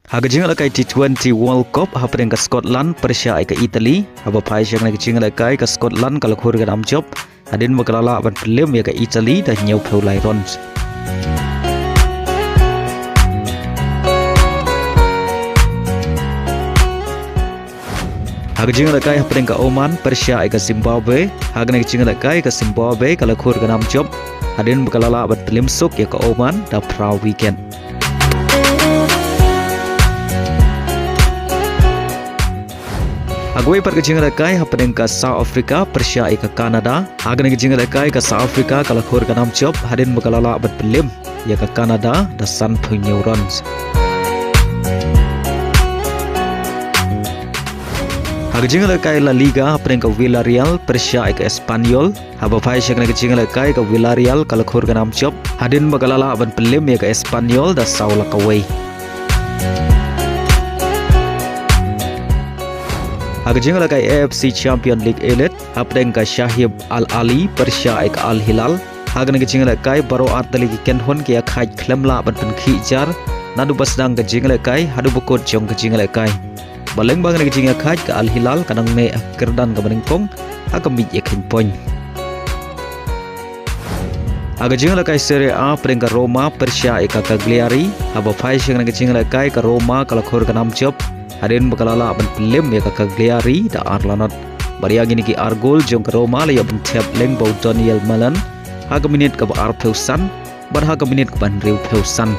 Haga jinga lakai T20 World Cup hapren ka Scotland Persia ai ka Italy haba pai jang na jinga lakai ka Scotland kala khur ga nam job hadin makalala ban film ya ka Italy da nyau pheu lai rons Haga jinga lakai hapren ka Oman Persia ai ka Zimbabwe haga na jinga lakai ka Zimbabwe kala khur ga nam job hadin makalala ban film sok ya ka Oman da pra weekend Agoi par kejinga lakai hapeng ka South Africa Persia ka Canada hagan kejinga lakai ka South Africa kala khur ka nam job hadin makalala bat pelim ya ka Canada da san phunyo runs Kejinga lakai La Liga hapeng ka Villarreal Persia ka Espanyol haba phai shakna kejinga lakai ka Villarreal kala khur ka nam job hadin makalala bat pelim ya ka Espanyol da saula kawai Kejinga lakai AFC Champion League Elite hapeng ka Shahib Al Ali Persia ka Al Hilal hagan kejinga lakai baro artali ken hon ke khai khlemla ban pen khijar nadu basdang kejinga lakai hadu bukot jong kejinga lakai baleng bang kejinga khai ka Al Hilal kanang ne Kyrdan ka Nyngkong akami yakin point Kejinga lakai Serie A hapeng ka Roma Persia ka Cagliari haba phai sheng kejinga lakai ka Roma kala khur ka nam job Hadin makalala ban pelim ya ka Cagliari da Arlanot. Bari gini ki Argol jong ka Roma la ya ban tap leng bau Daniel Malen. Haga minit ka ba Ar Peusan, bar haga minit ka ban Riu Peusan.